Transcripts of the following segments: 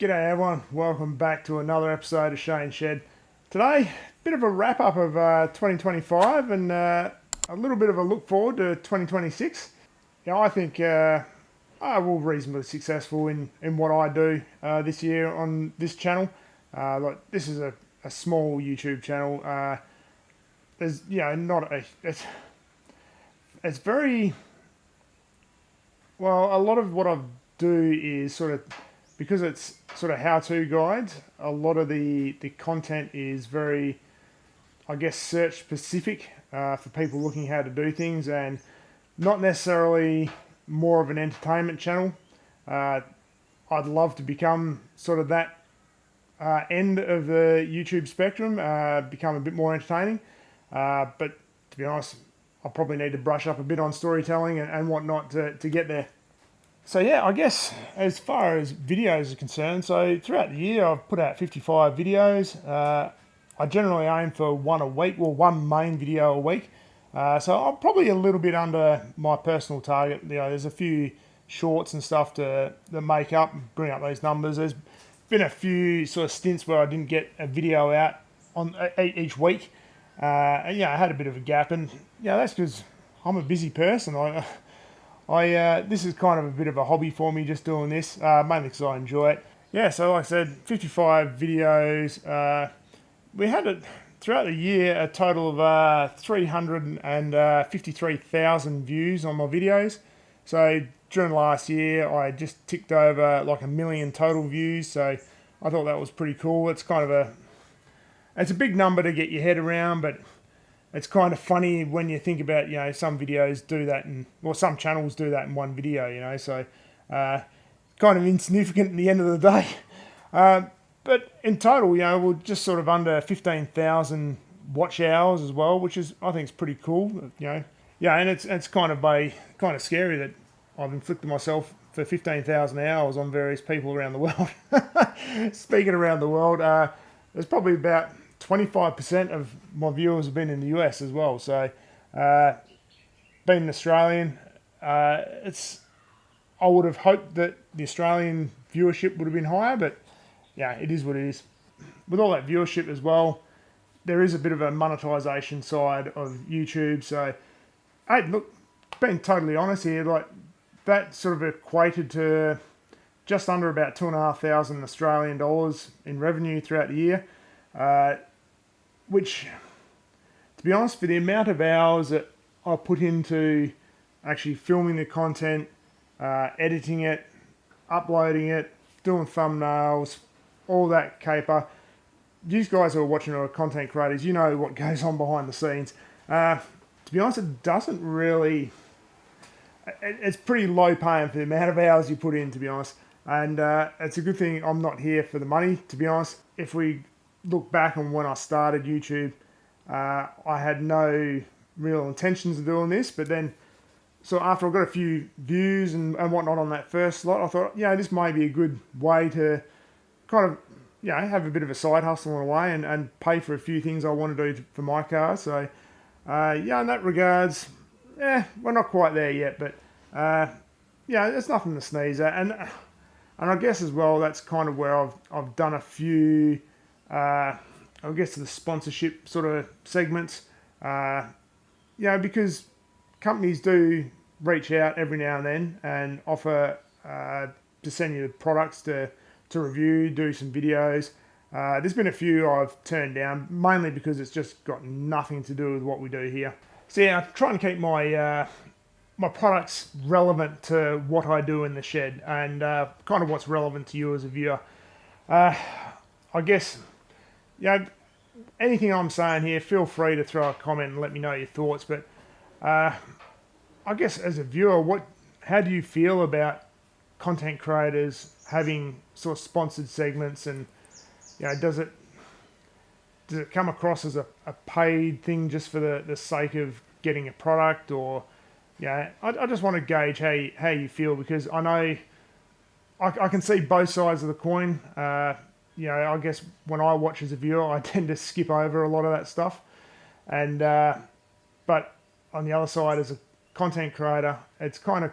G'day everyone, welcome back to another episode of Shane Shed. Today, bit of a wrap up of 2025 and a little bit of a look forward to 2026. I think I will be reasonably successful in what I do this year on this channel. This is a small YouTube channel. There's not a it's very well. A lot of what I do is sort of, because it's sort of how-to guides, a lot of the content is very, I guess, search specific for people looking how to do things, and not necessarily more of an entertainment channel. I'd love to become sort of that end of the YouTube spectrum, become a bit more entertaining. But to be honest, I'll probably need to brush up a bit on storytelling and whatnot to get there. So yeah, I guess as far as videos are concerned, so throughout the year I've put out 55 videos. I generally aim for one a week, or one main video a week. So I'm probably a little bit under my personal target. There's a few shorts and stuff that make up and bring up those numbers. There's been a few sort of stints where I didn't get a video out on each week. And I had a bit of a gap, and that's because I'm a busy person. This is kind of a bit of a hobby for me, just doing this, mainly because I enjoy it. Yeah, so like I said, 55 videos. We had throughout the year a total of 353,000 views on my videos. So during last year, I just ticked over like 1 million total views. So I thought that was pretty cool. It's kind of it's a big number to get your head around, but it's kind of funny when you think about, some videos do that, or some channels do that in one video, so kind of insignificant at the end of the day. But in total, we're just sort of under 15,000 watch hours as well, which I think is pretty cool, and it's kind of scary that I've inflicted myself for 15,000 hours on various people around the world. Speaking around the world, there's probably about 25% of my viewers have been in the US as well. So, being an Australian, I would have hoped that the Australian viewership would have been higher, but it is what it is. With all that viewership as well, there is a bit of a monetization side of YouTube. So, hey, look, being totally honest here, like that sort of equated to just under about 2,500 Australian dollars in revenue throughout the year. Which, to be honest, for the amount of hours that I put into actually filming the content, editing it, uploading it, doing thumbnails, all that caper, you guys who are watching are content creators, you know what goes on behind the scenes. To be honest, it doesn't really... It's pretty low paying for the amount of hours you put in, to be honest. And it's a good thing I'm not here for the money, to be honest. If we look back on when I started YouTube, I had no real intentions of doing this, but then after I got a few views and whatnot on that first lot, I thought, this may be a good way to kind of, have a bit of a side hustle in a way and pay for a few things I want to do for my car. So, in that regards, we're not quite there yet, but, it's nothing to sneeze at. And I guess as well, that's kind of where I've done a few, I guess, the sponsorship sort of segments, because companies do reach out every now and then and offer to send you products to review, do some videos. There's been a few I've turned down, mainly because it's just got nothing to do with what we do here. So I try and keep my my products relevant to what I do in the shed, and kind of what's relevant to you as a viewer. I guess, anything I'm saying here, feel free to throw a comment and let me know your thoughts. But I guess as a viewer, how do you feel about content creators having sort of sponsored segments, and does it come across as a paid thing just for the sake of getting a product, or I just want to gauge how you feel, because I know I can see both sides of the coin. I guess when I watch as a viewer, I tend to skip over a lot of that stuff, and but on the other side, as a content creator, it's kind of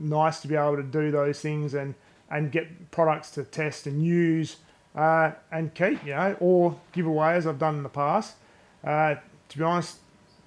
nice to be able to do those things and and get products to test and use and keep, or give away as I've done in the past. To be honest,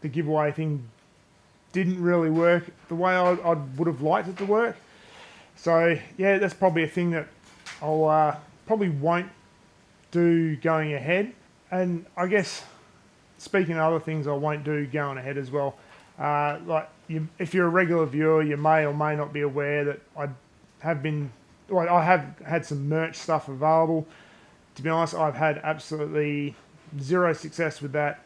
the giveaway thing didn't really work the way I would have liked it to work. So yeah, that's probably a thing that I'll probably won't do going ahead. And I guess speaking of other things I won't do going ahead as well, if you're a regular viewer, you may or may not be aware that I have had some merch stuff available. To be honest, I've had absolutely zero success with that.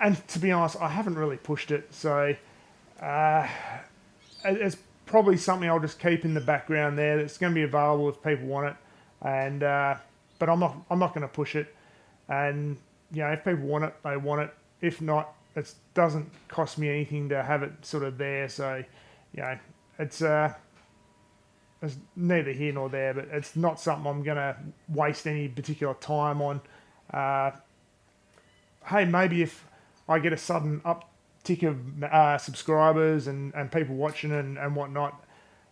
And to be honest, I haven't really pushed it. So it's probably something I'll just keep in the background there. That's going to be available if people want it. And but I'm not going to push it. And if people want it, they want it. If not, it doesn't cost me anything to have it sort of there. So it's neither here nor there. But it's not something I'm going to waste any particular time on. Hey, maybe if I get a sudden uptick of subscribers and people watching and whatnot,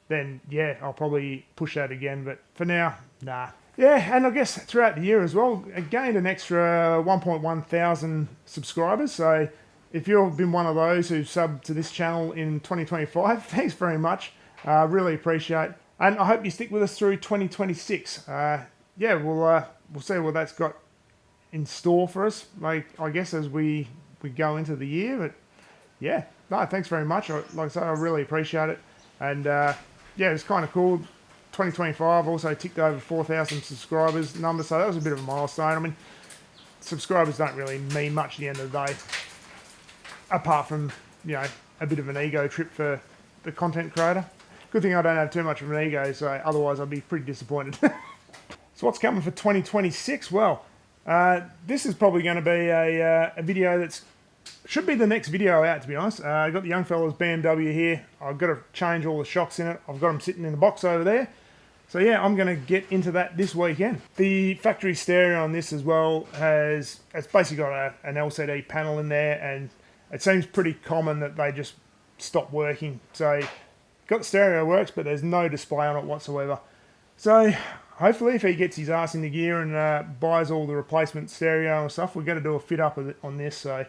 then yeah, I'll probably push that again. But for now, nah. Yeah, and I guess throughout the year as well, I gained an extra 1.1 thousand subscribers. So if you've been one of those who subbed to this channel in 2025, thanks very much. Really appreciate it. And I hope you stick with us through 2026. We'll see what that's got in store for us, I guess, as we go into the year. But yeah, no, thanks very much. Like I say, I really appreciate it. And it's kind of cool. 2025 also ticked over 4,000 subscribers number, so that was a bit of a milestone. I mean, subscribers don't really mean much at the end of the day, apart from a bit of an ego trip for the content creator. Good thing I don't have too much of an ego, so otherwise I'd be pretty disappointed. So what's coming for 2026? Well, this is probably going to be a video that's should be the next video out, to be honest. I've got the Young Fellas BMW here. I've got to change all the shocks in it. I've got them sitting in the box over there. So yeah, I'm going to get into that this weekend. The factory stereo on this as well it's basically got an LCD panel in there, and it seems pretty common that they just stop working. So got the stereo works, but there's no display on it whatsoever. So hopefully if he gets his ass into gear and buys all the replacement stereo and stuff, we're going to do a fit up on this. So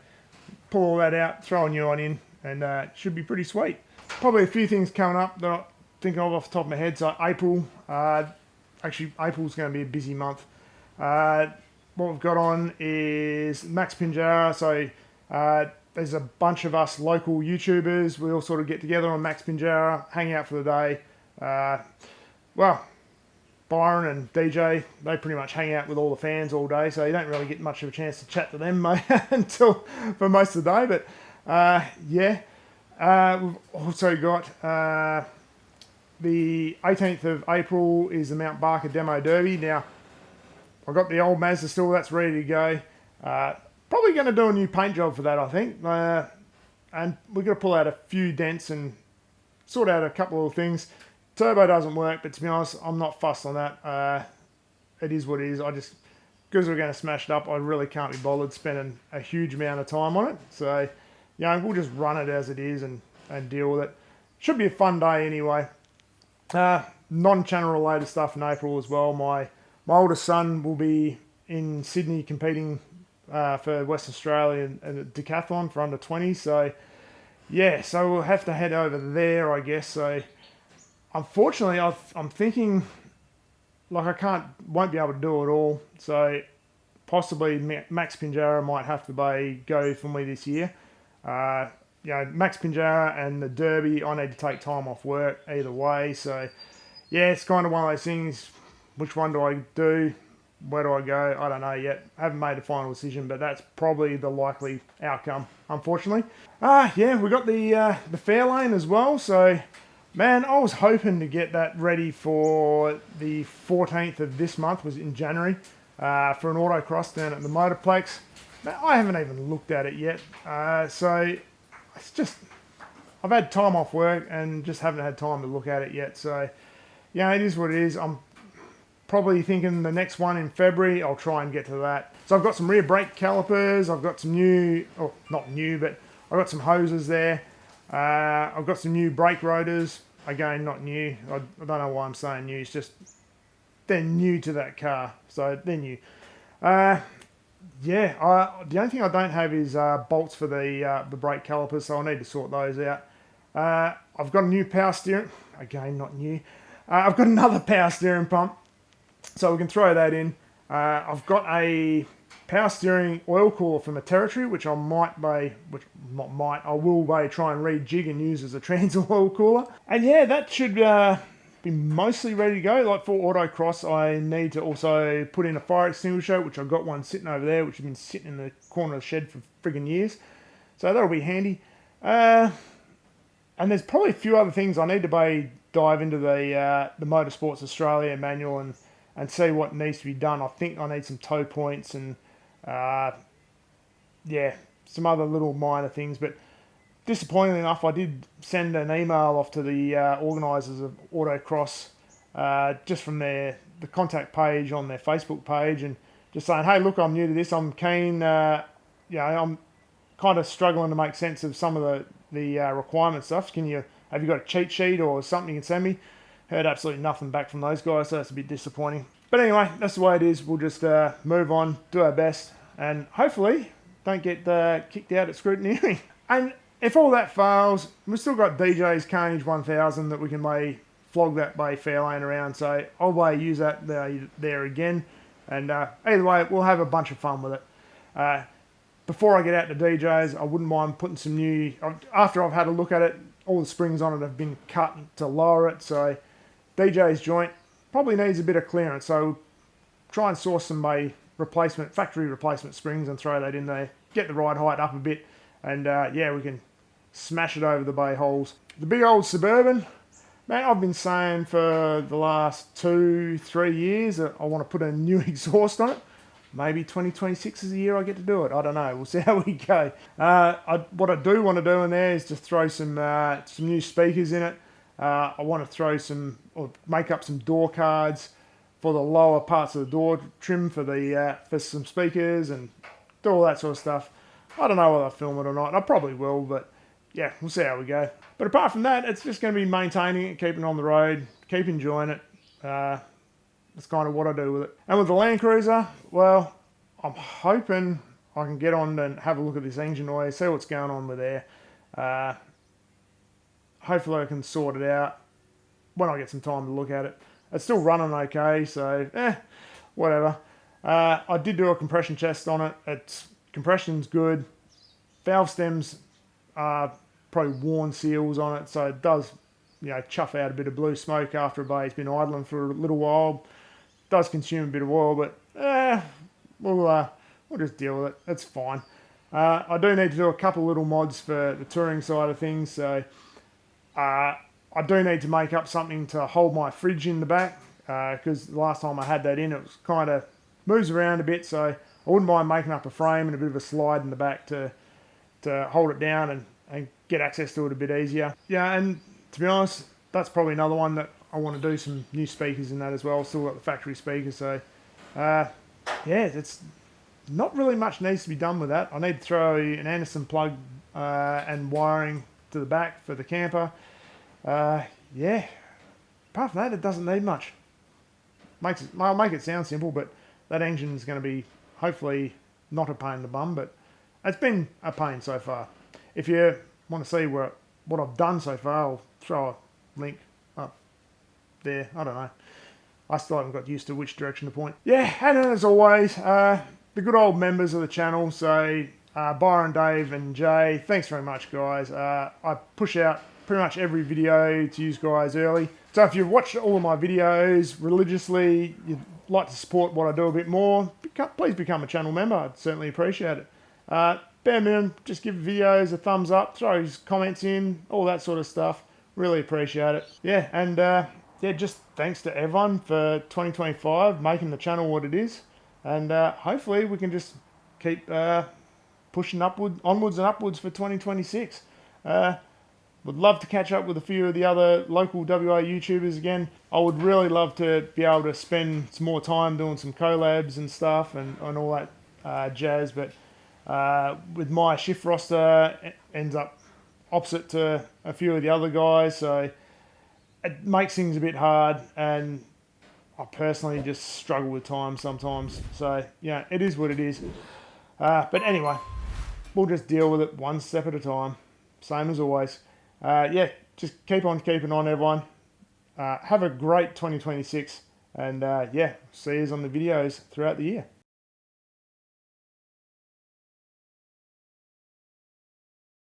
pull all that out, throw a new one in, and it should be pretty sweet. Probably a few things coming up that I think of off the top of my head. So April, April's going to be a busy month. What we've got on is Max Pinjara. So there's a bunch of us local YouTubers. We all sort of get together on Max Pinjara, hang out for the day. Byron and DJ, they pretty much hang out with all the fans all day, so you don't really get much of a chance to chat to them until for most of the day. But we've also got the 18th of April is the Mount Barker Demo Derby. Now, I've got the old Mazda still, that's ready to go. Probably going to do a new paint job for that, I think. And we've got to pull out a few dents and sort out a couple of things. Turbo doesn't work, but to be honest, I'm not fussed on that. It is what it is. Because we're going to smash it up, I really can't be bothered spending a huge amount of time on it. So, we'll just run it as it is and deal with it. Should be a fun day anyway. Non-channel related stuff in April as well. My oldest son will be in Sydney competing for Western Australia in a decathlon for under 20. So, so we'll have to head over there, I guess. So, unfortunately, I'm thinking I won't be able to do it all. So possibly Max Pinjara might have to go for me this year. Max Pinjara and the Derby, I need to take time off work either way. So it's kind of one of those things. Which one do I do? Where do I go? I don't know yet. I haven't made a final decision, but that's probably the likely outcome, unfortunately. We got the Fairlane as well. So, man, I was hoping to get that ready for the 14th of this month, was in January, for an autocross down at the Motorplex. Man, I haven't even looked at it yet. So, it's just, I've had time off work and just haven't had time to look at it yet. So, it is what it is. I'm probably thinking the next one in February, I'll try and get to that. So I've got some rear brake calipers. I've got some not new, but I've got some hoses there. I've got some new brake rotors. again, not new. I don't know why I'm saying new. It's just they're new to that car, so they're new. The only thing I don't have is bolts for the brake calipers, so I need to sort those out. I've got a new power steering. Again, not new. I've got another power steering pump, so we can throw that in. I've got a power steering oil cooler from a Territory, which I will try and rejig and use as a trans oil cooler. And yeah, that should be mostly ready to go. Like for autocross, I need to also put in a fire extinguisher, which I've got one sitting over there, which has been sitting in the corner of the shed for friggin' years. So that'll be handy. And there's probably a few other things I need to dive into the Motorsports Australia manual and see what needs to be done. I think I need some tow points and some other little minor things. But disappointingly enough, I did send an email off to the organisers of Autocross just from the contact page on their Facebook page, and just saying, hey, look, I'm new to this. I'm keen. I'm kind of struggling to make sense of some of the requirement stuff. Have you got a cheat sheet or something you can send me? Heard absolutely nothing back from those guys, so that's a bit disappointing. But anyway, that's the way it is. We'll just move on, do our best, and hopefully don't get kicked out at scrutineering. And if all that fails, we've still got DJ's Carnage 1000 that we can flog that Bay Fairlane around, so I'll use that there again. And either way, we'll have a bunch of fun with it. Before I get out to DJ's, I wouldn't mind putting some new... After I've had a look at it, all the springs on it have been cut to lower it, so DJ's joint probably needs a bit of clearance, so try and source some factory replacement springs and throw that in there. Get the ride height up a bit, and we can smash it over the bay holes. The big old Suburban, man, I've been saying for the last 2-3 years that I want to put a new exhaust on it. Maybe 2026 is the year I get to do it. I don't know. We'll see how we go. What I do want to do in there is just throw some new speakers in it. I want to make up some door cards for the lower parts of the door trim for some speakers and do all that sort of stuff. I don't know whether I'll film it or not. I probably will, but yeah, we'll see how we go. But apart from that, it's just going to be maintaining it, keeping it on the road, keep enjoying it. That's kind of what I do with it. And with the Land Cruiser, well, I'm hoping I can get on and have a look at this engine oil, see what's going on with there. Hopefully I can sort it out when I get some time to look at it. It's still running okay, so whatever. I did do a compression test on it. Compression's good. Valve stems are probably worn seals on it, so it does chuff out a bit of blue smoke after a bay's been idling for a little while. Does consume a bit of oil, but we'll just deal with it. It's fine. I do need to do a couple little mods for the touring side of things, so I do need to make up something to hold my fridge in the back, because the last time I had that in, it was kind of moves around a bit, so I wouldn't mind making up a frame and a bit of a slide in the back to hold it down and get access to it a bit easier. Yeah, and to be honest, that's probably another one that I want to do some new speakers in that as well. Still got the factory speakers, so it's not really much needs to be done with that. I need to throw an Anderson plug and wiring to the back for the camper. Apart from that, it doesn't need much. I'll make it sound simple, but that engine's going to be hopefully not a pain in the bum, but it's been a pain so far. If you want to see what I've done so far, I'll throw a link up there. I don't know. I still haven't got used to which direction to point. Yeah, and as always, the good old members of the channel, so Byron, Dave and Jay, thanks very much, guys. I push out pretty much every video to you guys early. So if you've watched all of my videos religiously, you'd like to support what I do a bit more, please become a channel member. I'd certainly appreciate it. Bare minimum, just give videos a thumbs up, throw his comments in, all that sort of stuff. Really appreciate it. Yeah, and just thanks to everyone for 2025, making the channel what it is. And hopefully we can just keep pushing onwards and upwards for 2026. Would love to catch up with a few of the other local WA YouTubers again. I would really love to be able to spend some more time doing some collabs and stuff and all that jazz, but with my shift roster, it ends up opposite to a few of the other guys, so it makes things a bit hard, and I personally just struggle with time sometimes. So yeah, it is what it is. But anyway, we'll just deal with it one step at a time. Same as always. Yeah, just keep on keeping on, everyone. Have a great 2026, and yeah, see you on the videos throughout the year.